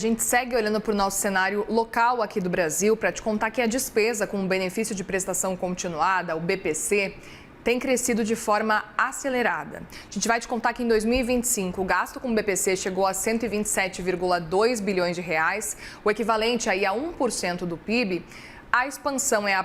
A gente segue olhando para o nosso cenário local aqui do Brasil para te contar que a despesa com o benefício de prestação continuada, o BPC, tem crescido de forma acelerada. A gente vai te contar que em 2025 o gasto com o BPC chegou a 127,2 bilhões de reais, o equivalente aí a 1% do PIB. A expansão é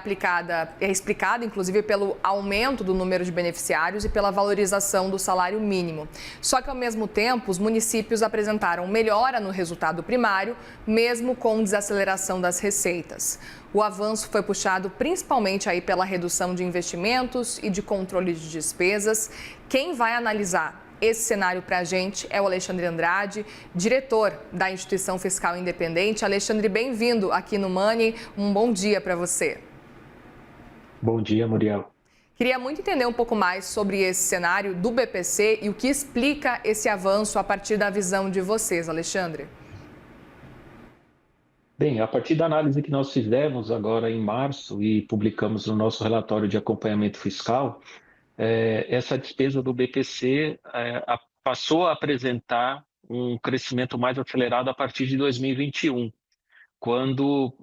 explicada, inclusive, pelo aumento do número de beneficiários e pela valorização do salário mínimo. Só que, ao mesmo tempo, os municípios apresentaram melhora no resultado primário, mesmo com desaceleração das receitas. O avanço foi puxado principalmente aí pela redução de investimentos e de controle de despesas. Quem vai analisar esse cenário para a gente é o Alexandre Andrade, diretor da Instituição Fiscal Independente. Alexandre, bem-vindo aqui no Money. Um bom dia para você. Bom dia, Muriel. Queria muito entender um pouco mais sobre esse cenário do BPC e o que explica esse avanço a partir da visão de vocês, Alexandre. Bem, a partir da análise que nós fizemos agora em março e publicamos no nosso relatório de acompanhamento fiscal, essa despesa do BPC passou a apresentar um crescimento mais acelerado a partir de 2021, quando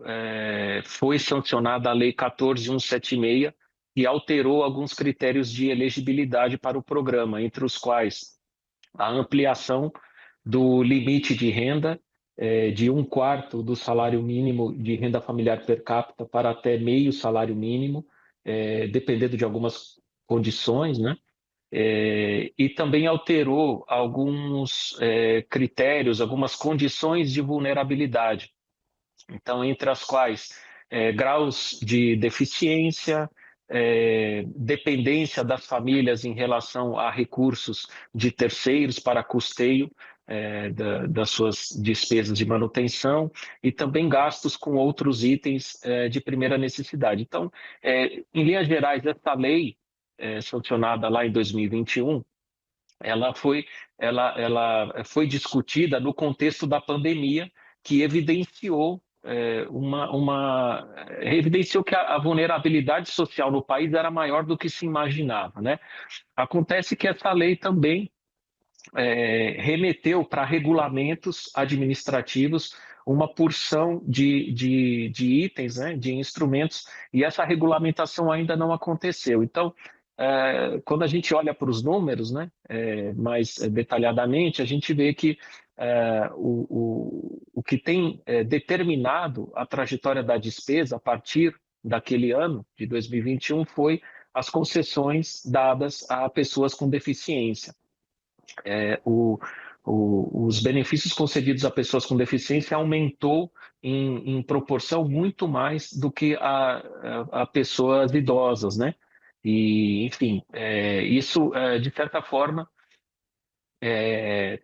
foi sancionada a Lei 14.176, que alterou alguns critérios de elegibilidade para o programa, entre os quais a ampliação do limite de renda de 1/4 do salário mínimo de renda familiar per capita para até meio salário mínimo, dependendo de algumas condições, né? E também alterou alguns critérios, algumas condições de vulnerabilidade. Então, entre as quais graus de deficiência, dependência das famílias em relação a recursos de terceiros para custeio das suas despesas de manutenção e também gastos com outros itens de primeira necessidade. Então, em linhas gerais, essa lei sancionada lá em 2021, ela foi discutida no contexto da pandemia, que evidenciou evidenciou que a vulnerabilidade social no país era maior do que se imaginava, né? Acontece que essa lei também remeteu para regulamentos administrativos uma porção de itens, né, de instrumentos, e essa regulamentação ainda não aconteceu. Então, quando a gente olha para os números, né, mais detalhadamente, a gente vê que o que tem determinado a trajetória da despesa a partir daquele ano, de 2021, foi as concessões dadas a pessoas com deficiência. Os benefícios concedidos a pessoas com deficiência aumentou em proporção muito mais do que a pessoas idosas, né? E, enfim, isso, de certa forma,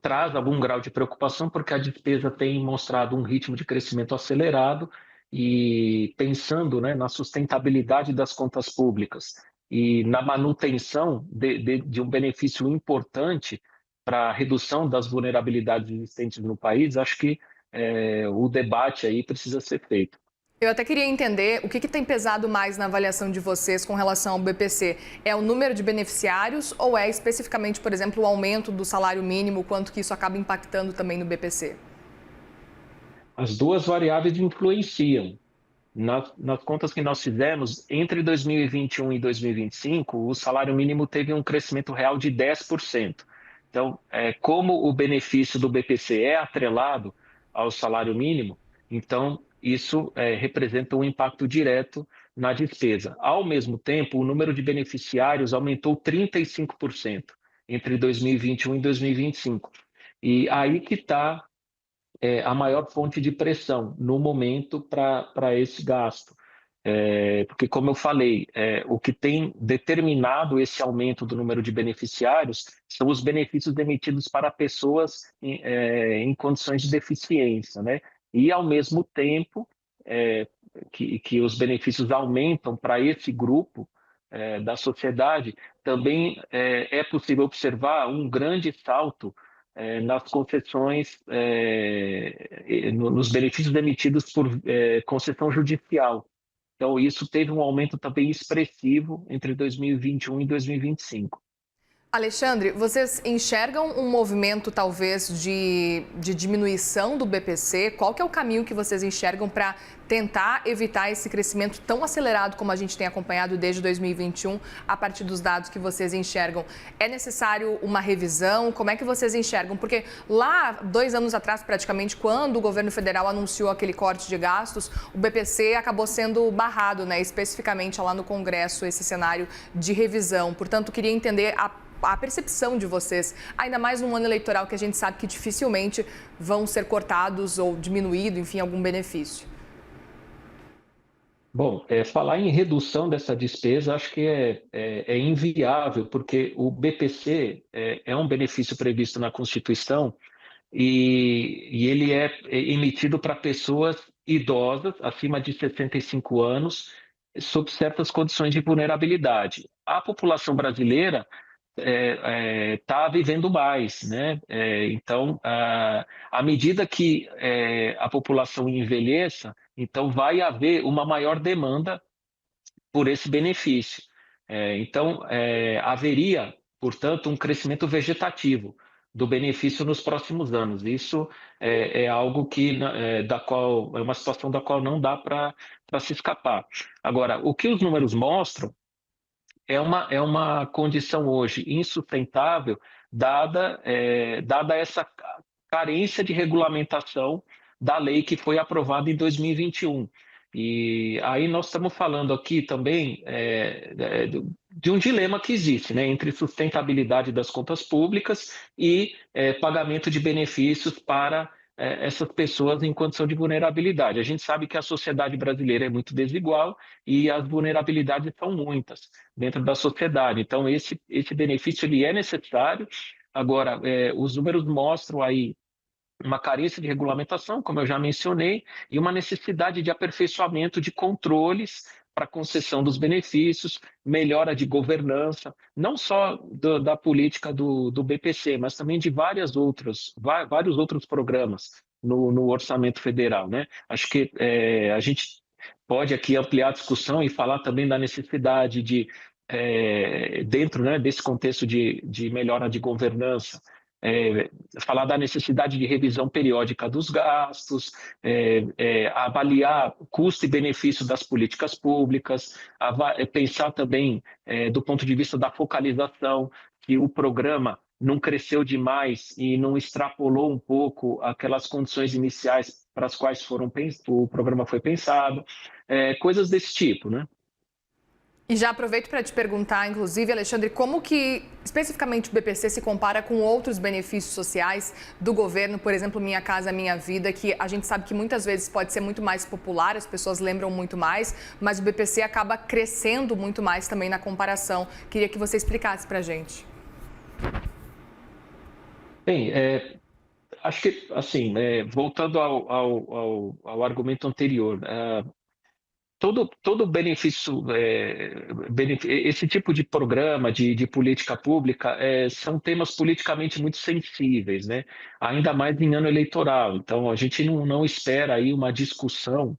traz algum grau de preocupação, porque a despesa tem mostrado um ritmo de crescimento acelerado e pensando, né, na sustentabilidade das contas públicas e na manutenção de um benefício importante para a redução das vulnerabilidades existentes no país, acho que o debate aí precisa ser feito. Eu até queria entender o que tem pesado mais na avaliação de vocês com relação ao BPC. É o número de beneficiários ou é especificamente, por exemplo, o aumento do salário mínimo, quanto que isso acaba impactando também no BPC? As duas variáveis influenciam. Nas contas que nós fizemos, entre 2021 e 2025, o salário mínimo teve um crescimento real de 10%. Então, como o benefício do BPC é atrelado ao salário mínimo, então isso representa um impacto direto na despesa. Ao mesmo tempo, o número de beneficiários aumentou 35% entre 2021 e 2025. E aí que está a maior fonte de pressão no momento para esse gasto. Porque, como eu falei, o que tem determinado esse aumento do número de beneficiários são os benefícios emitidos para pessoas em condições de deficiência, né? E, ao mesmo tempo que os benefícios aumentam para esse grupo da sociedade, também é possível observar um grande salto nas concessões, nos benefícios emitidos por concessão judicial. Então, isso teve um aumento também expressivo entre 2021 e 2025. Alexandre, vocês enxergam um movimento talvez de diminuição do BPC? Qual que é o caminho que vocês enxergam para tentar evitar esse crescimento tão acelerado como a gente tem acompanhado desde 2021, a partir dos dados que vocês enxergam? É necessário uma revisão? Como é que vocês enxergam? Porque lá, 2 anos atrás, praticamente, quando o governo federal anunciou aquele corte de gastos, o BPC acabou sendo barrado, né? Especificamente lá no Congresso, esse cenário de revisão. Portanto, queria entender a percepção de vocês, ainda mais num ano eleitoral que a gente sabe que dificilmente vão ser cortados ou diminuído, enfim, algum benefício. Bom, falar em redução dessa despesa acho que é inviável, porque o BPC é um benefício previsto na Constituição e ele é emitido para pessoas idosas, acima de 65 anos, sob certas condições de vulnerabilidade. A população brasileira está vivendo mais, né? Então, à medida que a população envelheça, então vai haver uma maior demanda por esse benefício. Então, haveria, portanto, um crescimento vegetativo do benefício nos próximos anos. Isso é algo que, da qual é uma situação da qual não dá para se escapar. Agora, o que os números mostram é uma condição hoje insustentável, dada essa carência de regulamentação da lei que foi aprovada em 2021. E aí nós estamos falando aqui também de um dilema que existe, né, entre sustentabilidade das contas públicas e pagamento de benefícios para essas pessoas em condição de vulnerabilidade. A gente sabe que a sociedade brasileira é muito desigual e as vulnerabilidades são muitas dentro da sociedade. Então, esse benefício ele é necessário. Agora, os números mostram aí uma carência de regulamentação, como eu já mencionei, e uma necessidade de aperfeiçoamento de controles para concessão dos benefícios, melhora de governança, não só da política do BPC, mas também de vários outros programas no orçamento federal, né? Acho que a gente pode aqui ampliar a discussão e falar também da necessidade de, dentro, né, desse contexto de melhora de governança, falar da necessidade de revisão periódica dos gastos, avaliar custo e benefício das políticas públicas, pensar também do ponto de vista da focalização, que o programa não cresceu demais e não extrapolou um pouco aquelas condições iniciais para as quais o programa foi pensado, coisas desse tipo, né? E já aproveito para te perguntar, inclusive, Alexandre, como que especificamente o BPC se compara com outros benefícios sociais do governo, por exemplo, Minha Casa Minha Vida, que a gente sabe que muitas vezes pode ser muito mais popular, as pessoas lembram muito mais, mas o BPC acaba crescendo muito mais também na comparação. Queria que você explicasse para a gente. Bem, acho que, assim, voltando ao argumento anterior, todo benefício, esse tipo de programa de política pública são temas politicamente muito sensíveis, né? Ainda mais em ano eleitoral. Então, a gente não espera aí uma discussão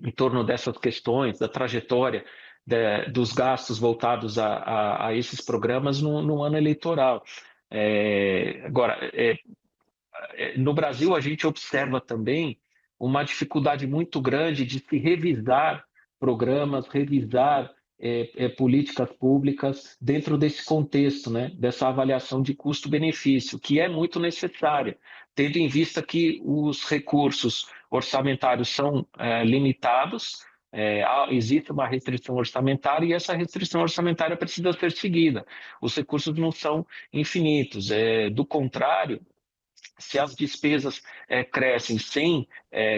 em torno dessas questões, da trajetória dos gastos voltados a esses programas no ano eleitoral. Agora, no Brasil, a gente observa também uma dificuldade muito grande de se revisar programas, revisar políticas públicas dentro desse contexto, né, dessa avaliação de custo-benefício, que é muito necessária, tendo em vista que os recursos orçamentários são limitados, existe uma restrição orçamentária e essa restrição orçamentária precisa ser seguida. Os recursos não são infinitos. Do contrário, se as despesas crescem sem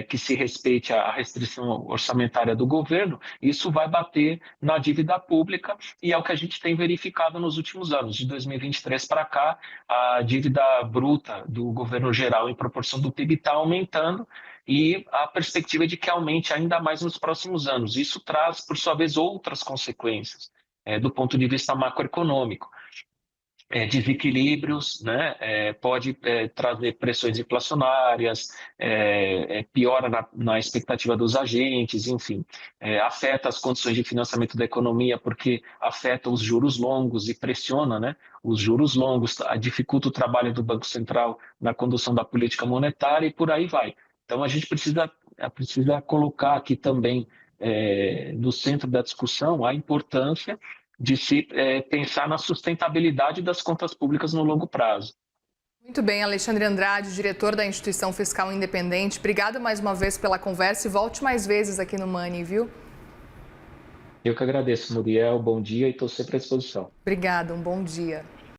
que se respeite a restrição orçamentária do governo, isso vai bater na dívida pública e é o que a gente tem verificado nos últimos anos. De 2023 para cá, a dívida bruta do governo geral em proporção do PIB está aumentando e a perspectiva é de que aumente ainda mais nos próximos anos. Isso traz, por sua vez, outras consequências do ponto de vista macroeconômico. desequilíbrios, né? Pode trazer pressões inflacionárias, piora na expectativa dos agentes, enfim, afeta as condições de financiamento da economia porque afeta os juros longos e pressiona, né? Os juros longos, dificulta o trabalho do Banco Central na condução da política monetária e por aí vai. Então a gente precisa colocar aqui também no centro da discussão a importância de se pensar na sustentabilidade das contas públicas no longo prazo. Muito bem, Alexandre Andrade, diretor da Instituição Fiscal Independente. Obrigada mais uma vez pela conversa e volte mais vezes aqui no Money, viu? Eu que agradeço, Muriel. Bom dia e estou sempre à disposição. Obrigada, um bom dia.